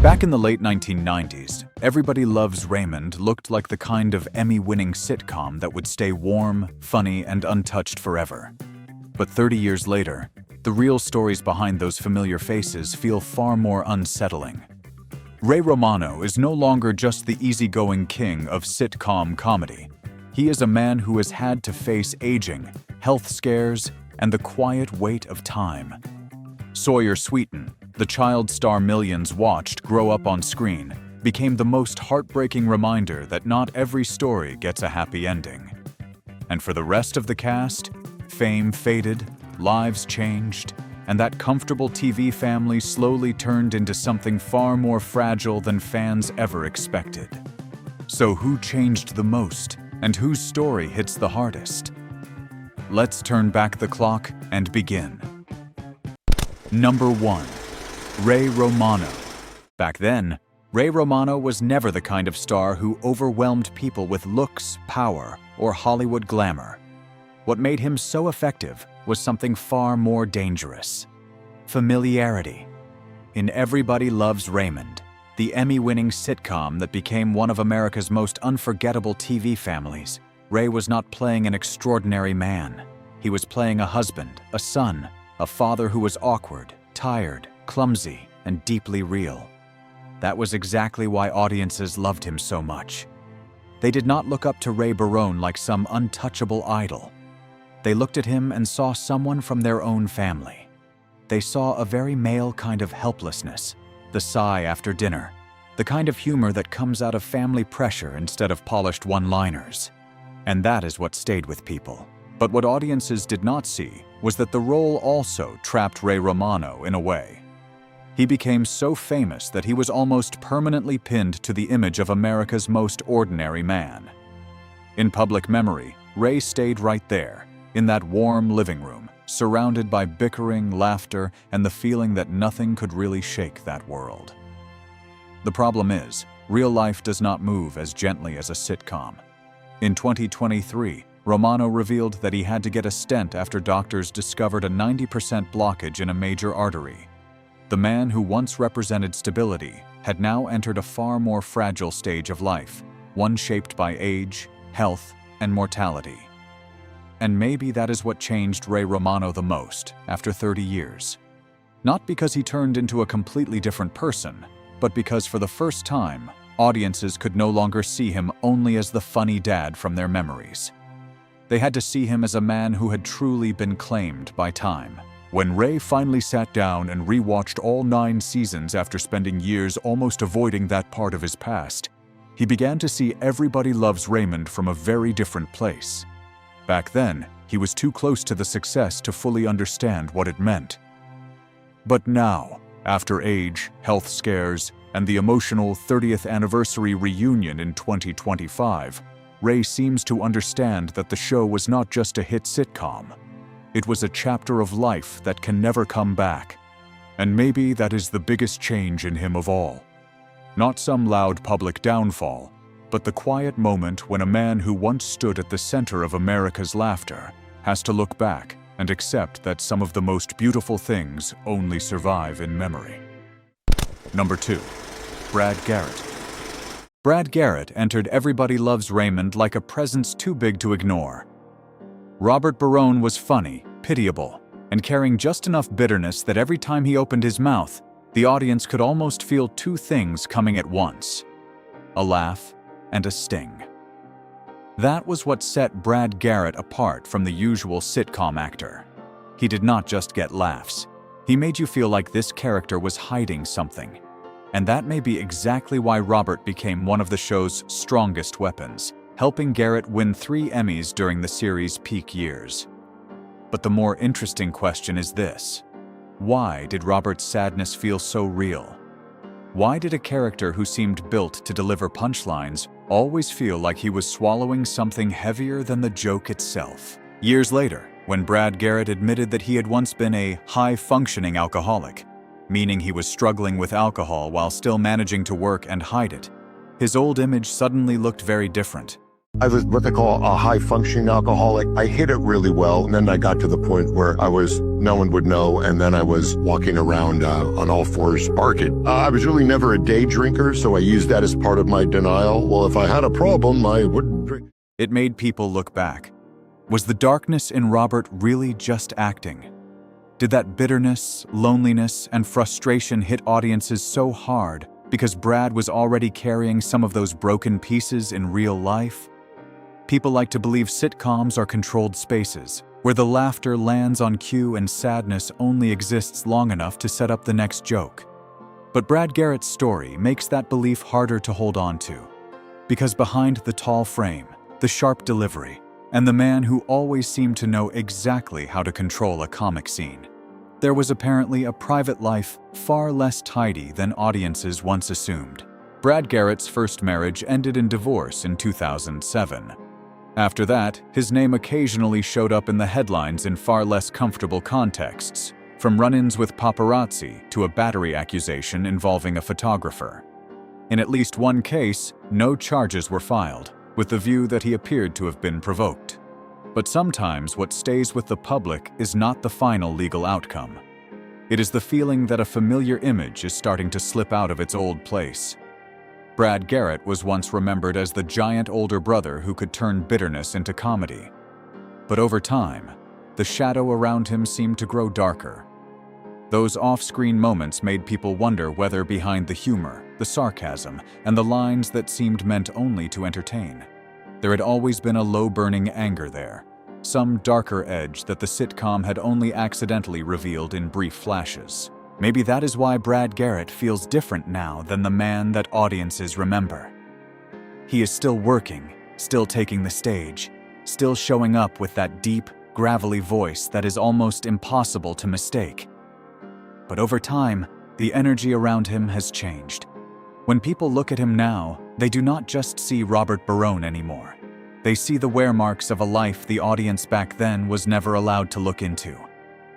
Back in the late 1990s, Everybody Loves Raymond looked like the kind of Emmy-winning sitcom that would stay warm, funny, and untouched forever. But 30 years later, the real stories behind those familiar faces feel far more unsettling. Ray Romano is no longer just the easygoing king of sitcom comedy. He is a man who has had to face aging, health scares, and the quiet weight of time. Sawyer Sweeten, the child star millions watched grow up on screen, became the most heartbreaking reminder that not every story gets a happy ending. And for the rest of the cast, fame faded, lives changed, and that comfortable TV family slowly turned into something far more fragile than fans ever expected. So who changed the most, and whose story hits the hardest? Let's turn back the clock and begin. Number 1. Ray Romano. Back then, Ray Romano was never the kind of star who overwhelmed people with looks, power, or Hollywood glamour. What made him so effective was something far more dangerous: familiarity. In Everybody Loves Raymond, the Emmy-winning sitcom that became one of America's most unforgettable TV families, Ray was not playing an extraordinary man. He was playing a husband, a son, a father who was awkward, tired, clumsy, and deeply real. That was exactly why audiences loved him so much. They did not look up to Ray Barone like some untouchable idol. They looked at him and saw someone from their own family. They saw a very male kind of helplessness, the sigh after dinner, the kind of humor that comes out of family pressure instead of polished one-liners. And that is what stayed with people. But what audiences did not see was that the role also trapped Ray Romano in a way. He became so famous that he was almost permanently pinned to the image of America's most ordinary man. In public memory, Ray stayed right there, in that warm living room, surrounded by bickering, laughter, and the feeling that nothing could really shake that world. The problem is, real life does not move as gently as a sitcom. In 2023, Romano revealed that he had to get a stent after doctors discovered a 90% blockage in a major artery. The man who once represented stability had now entered a far more fragile stage of life, one shaped by age, health, and mortality. And maybe that is what changed Ray Romano the most after 30 years. Not because he turned into a completely different person, but because for the first time, audiences could no longer see him only as the funny dad from their memories. They had to see him as a man who had truly been claimed by time. When Ray finally sat down and rewatched all 9 seasons after spending years almost avoiding that part of his past, he began to see Everybody Loves Raymond from a very different place. Back then, he was too close to the success to fully understand what it meant. But now, after age, health scares, and the emotional 30th anniversary reunion in 2025, Ray seems to understand that the show was not just a hit sitcom. It was a chapter of life that can never come back. And maybe that is the biggest change in him of all. Not some loud public downfall, but the quiet moment when a man who once stood at the center of America's laughter has to look back and accept that some of the most beautiful things only survive in memory. Number 2. Brad Garrett. Brad Garrett entered Everybody Loves Raymond like a presence too big to ignore. Robert Barone was funny, pitiable, and carrying just enough bitterness that every time he opened his mouth, the audience could almost feel 2 things coming at once: a laugh and a sting. That was what set Brad Garrett apart from the usual sitcom actor. He did not just get laughs. He made you feel like this character was hiding something. And that may be exactly why Robert became one of the show's strongest weapons, helping Garrett win 3 Emmys during the series' peak years. But the more interesting question is this: why did Robert's sadness feel so real? Why did a character who seemed built to deliver punchlines always feel like he was swallowing something heavier than the joke itself? Years later, when Brad Garrett admitted that he had once been a high-functioning alcoholic, meaning he was struggling with alcohol while still managing to work and hide it, his old image suddenly looked very different. I was what they call a high-functioning alcoholic. I hid it really well, and then I got to the point where I was no one would know, and then I was walking around on all fours barking. I was really never a day drinker, so I used that as part of my denial. Well, if I had a problem, I wouldn't drink. It made people look back. Was the darkness in Robert really just acting? Did that bitterness, loneliness, and frustration hit audiences so hard because Brad was already carrying some of those broken pieces in real life? People like to believe sitcoms are controlled spaces, where the laughter lands on cue and sadness only exists long enough to set up the next joke. But Brad Garrett's story makes that belief harder to hold on to. Because behind the tall frame, the sharp delivery, and the man who always seemed to know exactly how to control a comic scene, there was apparently a private life far less tidy than audiences once assumed. Brad Garrett's first marriage ended in divorce in 2007. After that, his name occasionally showed up in the headlines in far less comfortable contexts, from run-ins with paparazzi to a battery accusation involving a photographer. In at least one case, no charges were filed, with the view that he appeared to have been provoked. But sometimes what stays with the public is not the final legal outcome. It is the feeling that a familiar image is starting to slip out of its old place. Brad Garrett was once remembered as the giant older brother who could turn bitterness into comedy. But over time, the shadow around him seemed to grow darker. Those off-screen moments made people wonder whether behind the humor, the sarcasm, and the lines that seemed meant only to entertain, there had always been a low-burning anger there, some darker edge that the sitcom had only accidentally revealed in brief flashes. Maybe that is why Brad Garrett feels different now than the man that audiences remember. He is still working, still taking the stage, still showing up with that deep, gravelly voice that is almost impossible to mistake. But over time, the energy around him has changed. When people look at him now, they do not just see Robert Barone anymore. They see the wear marks of a life the audience back then was never allowed to look into.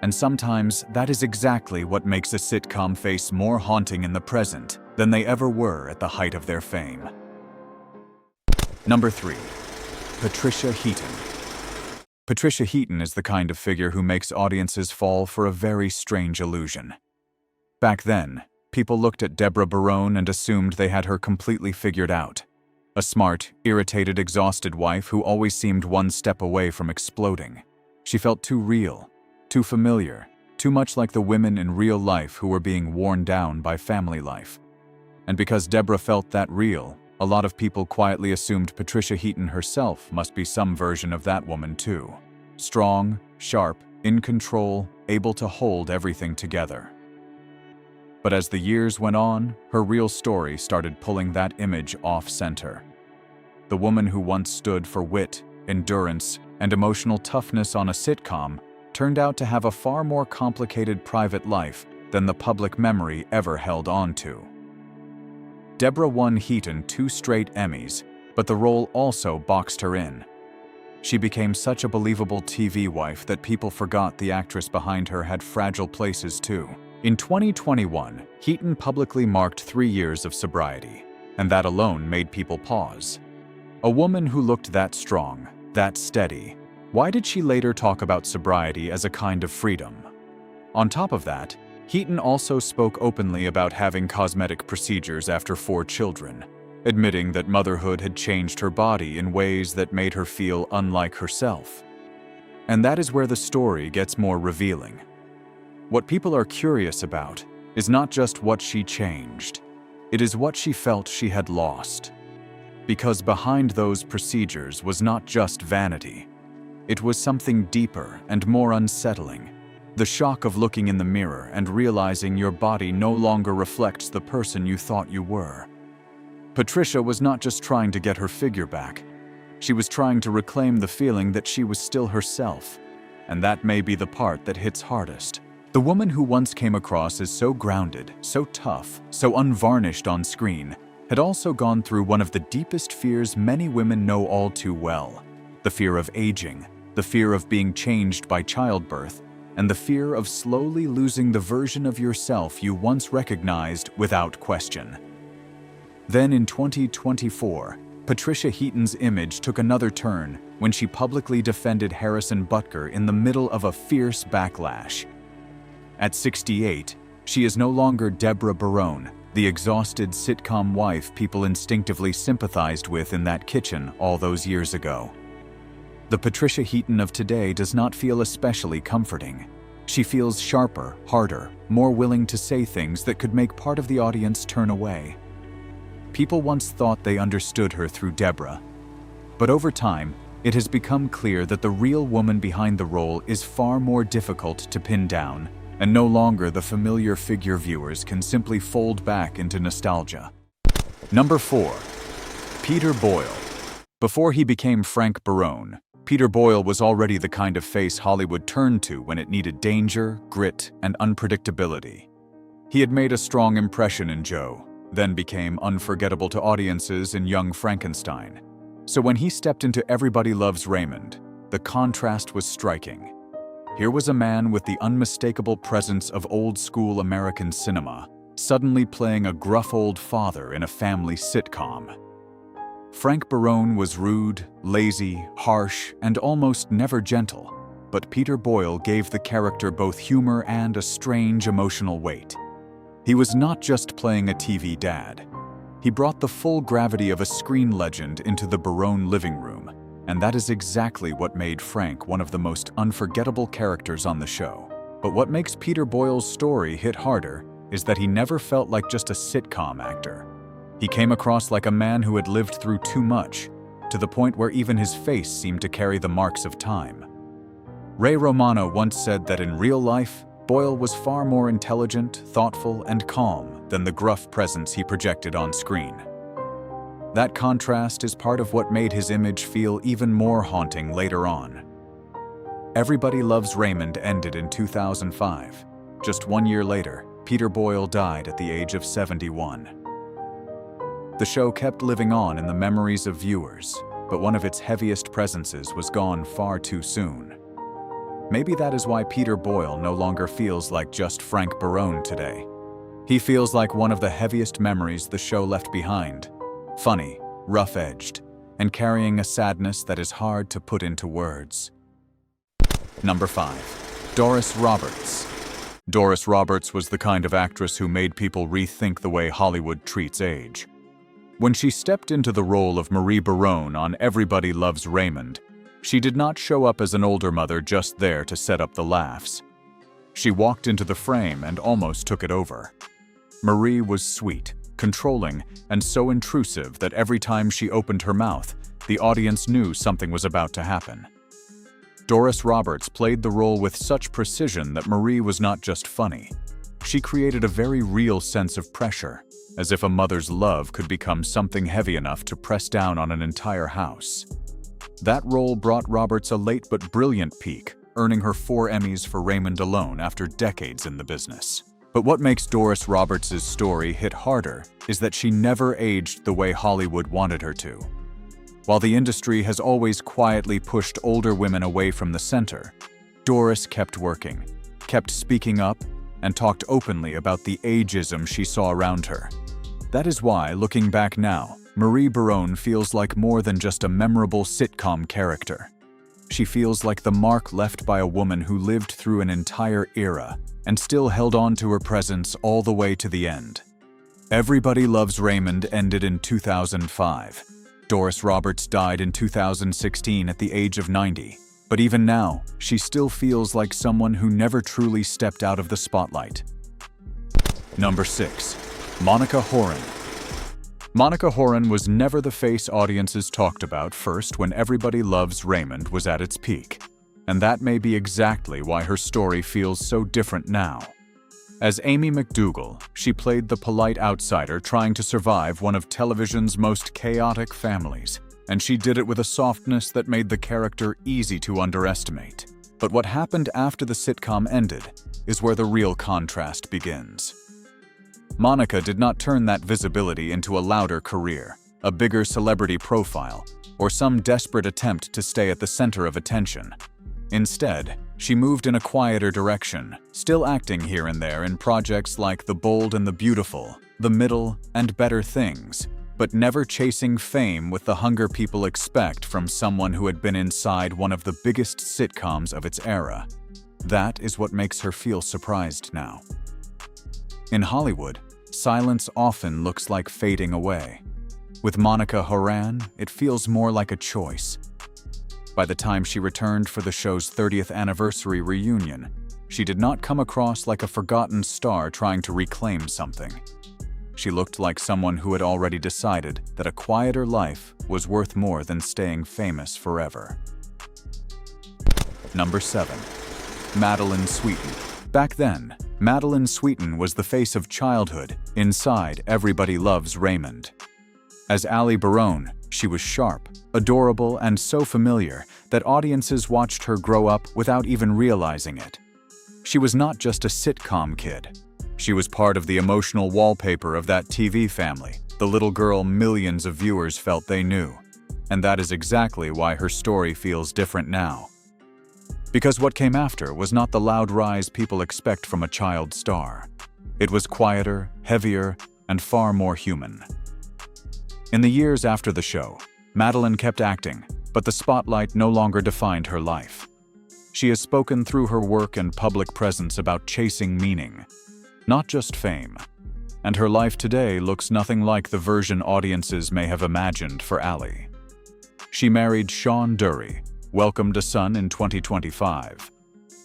And sometimes that is exactly what makes a sitcom face more haunting in the present than they ever were at the height of their fame. Number 3. Patricia Heaton. Patricia Heaton is the kind of figure who makes audiences fall for a very strange illusion. Back then, people looked at Deborah Barone and assumed they had her completely figured out. A smart, irritated, exhausted wife who always seemed one step away from exploding. She felt too real, too familiar, too much like the women in real life who were being worn down by family life. And because Deborah felt that real, a lot of people quietly assumed Patricia Heaton herself must be some version of that woman too. Strong, sharp, in control, able to hold everything together. But as the years went on, her real story started pulling that image off-center. The woman who once stood for wit, endurance, and emotional toughness on a sitcom turned out to have a far more complicated private life than the public memory ever held on to. Deborah won Heaton 2 straight Emmys, but the role also boxed her in. She became such a believable TV wife that people forgot the actress behind her had fragile places too. In 2021, Heaton publicly marked 3 years of sobriety, and that alone made people pause. A woman who looked that strong, that steady, why did she later talk about sobriety as a kind of freedom? On top of that, Heaton also spoke openly about having cosmetic procedures after 4 children, admitting that motherhood had changed her body in ways that made her feel unlike herself. And that is where the story gets more revealing. What people are curious about is not just what she changed, it is what she felt she had lost. Because behind those procedures was not just vanity. It was something deeper and more unsettling. The shock of looking in the mirror and realizing your body no longer reflects the person you thought you were. Patricia was not just trying to get her figure back. She was trying to reclaim the feeling that she was still herself. And that may be the part that hits hardest. The woman who once came across as so grounded, so tough, so unvarnished on screen, had also gone through one of the deepest fears many women know all too well. The fear of aging, the fear of being changed by childbirth, and the fear of slowly losing the version of yourself you once recognized without question. Then in 2024, Patricia Heaton's image took another turn when she publicly defended Harrison Butker in the middle of a fierce backlash. At 68, she is no longer Deborah Barone, the exhausted sitcom wife people instinctively sympathized with in that kitchen all those years ago. The Patricia Heaton of today does not feel especially comforting. She feels sharper, harder, more willing to say things that could make part of the audience turn away. People once thought they understood her through Deborah, but over time, it has become clear that the real woman behind the role is far more difficult to pin down, and no longer the familiar figure viewers can simply fold back into nostalgia. Number 4. Peter Boyle. Before he became Frank Barone, Peter Boyle was already the kind of face Hollywood turned to when it needed danger, grit, and unpredictability. He had made a strong impression in Joe, then became unforgettable to audiences in Young Frankenstein. So when he stepped into Everybody Loves Raymond, the contrast was striking. Here was a man with the unmistakable presence of old-school American cinema, suddenly playing a gruff old father in a family sitcom. Frank Barone was rude, lazy, harsh, and almost never gentle, but Peter Boyle gave the character both humor and a strange emotional weight. He was not just playing a TV dad. He brought the full gravity of a screen legend into the Barone living room, and that is exactly what made Frank one of the most unforgettable characters on the show. But what makes Peter Boyle's story hit harder is that he never felt like just a sitcom actor. He came across like a man who had lived through too much, to the point where even his face seemed to carry the marks of time. Ray Romano once said that in real life, Boyle was far more intelligent, thoughtful, and calm than the gruff presence he projected on screen. That contrast is part of what made his image feel even more haunting later on. Everybody Loves Raymond ended in 2005. Just 1 year later, Peter Boyle died at the age of 71. The show kept living on in the memories of viewers, but one of its heaviest presences was gone far too soon. Maybe that is why Peter Boyle no longer feels like just Frank Barone today. He feels like one of the heaviest memories the show left behind. Funny, rough-edged, and carrying a sadness that is hard to put into words. Number 5. Doris Roberts. Doris Roberts was the kind of actress who made people rethink the way Hollywood treats age. When she stepped into the role of Marie Barone on Everybody Loves Raymond, she did not show up as an older mother just there to set up the laughs. She walked into the frame and almost took it over. Marie was sweet, controlling, and so intrusive that every time she opened her mouth, the audience knew something was about to happen. Doris Roberts played the role with such precision that Marie was not just funny. She created a very real sense of pressure, as if a mother's love could become something heavy enough to press down on an entire house. That role brought Roberts a late but brilliant peak, earning her 4 Emmys for Raymond alone after decades in the business. But what makes Doris Roberts' story hit harder is that she never aged the way Hollywood wanted her to. While the industry has always quietly pushed older women away from the center, Doris kept working, kept speaking up, and talked openly about the ageism she saw around her. That is why, looking back now, Marie Barone feels like more than just a memorable sitcom character. She feels like the mark left by a woman who lived through an entire era and still held on to her presence all the way to the end. Everybody Loves Raymond ended in 2005. Doris Roberts died in 2016 at the age of 90. But even now, she still feels like someone who never truly stepped out of the spotlight. Number 6. Monica Horan. Monica Horan was never the face audiences talked about first when Everybody Loves Raymond was at its peak. And that may be exactly why her story feels so different now. As Amy McDougal, she played the polite outsider trying to survive one of television's most chaotic families, and she did it with a softness that made the character easy to underestimate. But what happened after the sitcom ended is where the real contrast begins. Monica did not turn that visibility into a louder career, a bigger celebrity profile, or some desperate attempt to stay at the center of attention. Instead, she moved in a quieter direction, still acting here and there in projects like The Bold and the Beautiful, The Middle, and Better Things, but never chasing fame with the hunger people expect from someone who had been inside one of the biggest sitcoms of its era. That is what makes her feel surprised now. In Hollywood, silence often looks like fading away. With Monica Horan, it feels more like a choice. By the time she returned for the show's 30th anniversary reunion, she did not come across like a forgotten star trying to reclaim something. She looked like someone who had already decided that a quieter life was worth more than staying famous forever. Number 7. Madylin Sweeten. Back then, Madylin Sweeten was the face of childhood inside Everybody Loves Raymond. As Ali Barone, she was sharp, adorable, and so familiar that audiences watched her grow up without even realizing it. She was not just a sitcom kid. She was part of the emotional wallpaper of that TV family, the little girl millions of viewers felt they knew. And that is exactly why her story feels different now. Because what came after was not the loud rise people expect from a child star. It was quieter, heavier, and far more human. In the years after the show, Madylin kept acting, but the spotlight no longer defined her life. She has spoken through her work and public presence about chasing meaning, not just fame. And her life today looks nothing like the version audiences may have imagined for Ali. She married Sean Dury, welcomed a son in 2025,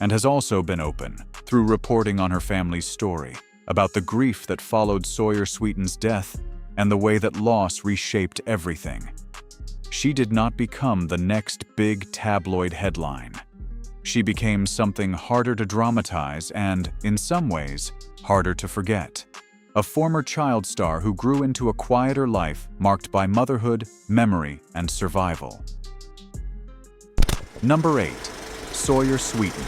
and has also been open, through reporting on her family's story, about the grief that followed Sawyer Sweeten's death and the way that loss reshaped everything. She did not become the next big tabloid headline. She became something harder to dramatize and, in some ways, harder to forget. A former child star who grew into a quieter life marked by motherhood, memory, and survival. Number 8. Sawyer Sweeten.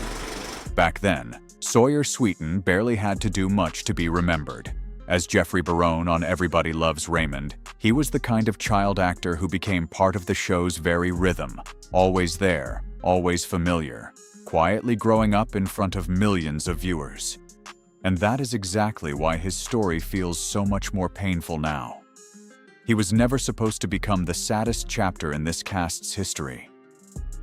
Back then, Sawyer Sweeten barely had to do much to be remembered. As Jeffrey Barone on Everybody Loves Raymond, he was the kind of child actor who became part of the show's very rhythm, always there, always familiar, quietly growing up in front of millions of viewers. And that is exactly why his story feels so much more painful now. He was never supposed to become the saddest chapter in this cast's history.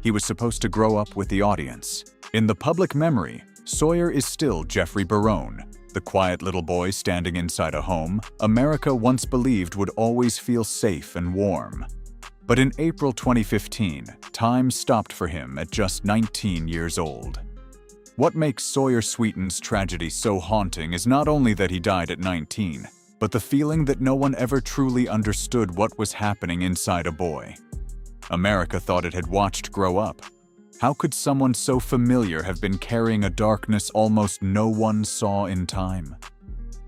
He was supposed to grow up with the audience. In the public memory, Sawyer is still Jeffrey Barone, the quiet little boy standing inside a home America once believed would always feel safe and warm. But in April 2015, time stopped for him at just 19 years old. What makes Sawyer Sweeten's tragedy so haunting is not only that he died at 19, but the feeling that no one ever truly understood what was happening inside a boy. America thought it had watched grow up. How could someone so familiar have been carrying a darkness almost no one saw in time?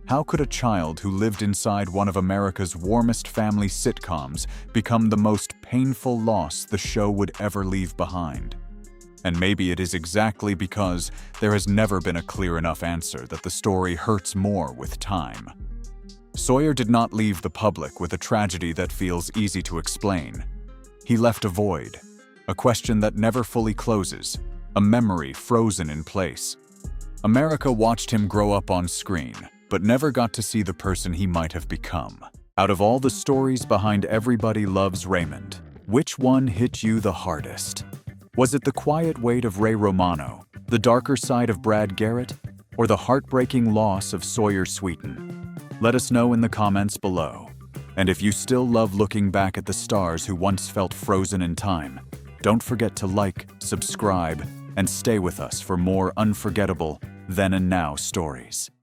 How could a child who lived inside one of America's warmest family sitcoms become the most painful loss the show would ever leave behind? And maybe it is exactly because there has never been a clear enough answer that the story hurts more with time. Sawyer did not leave the public with a tragedy that feels easy to explain. He left a void, a question that never fully closes, a memory frozen in place. America watched him grow up on screen, but never got to see the person he might have become. Out of all the stories behind Everybody Loves Raymond, which one hit you the hardest? Was it the quiet weight of Ray Romano, the darker side of Brad Garrett, or the heartbreaking loss of Sawyer Sweeten? Let us know in the comments below. And if you still love looking back at the stars who once felt frozen in time, don't forget to like, subscribe, and stay with us for more unforgettable then and now stories.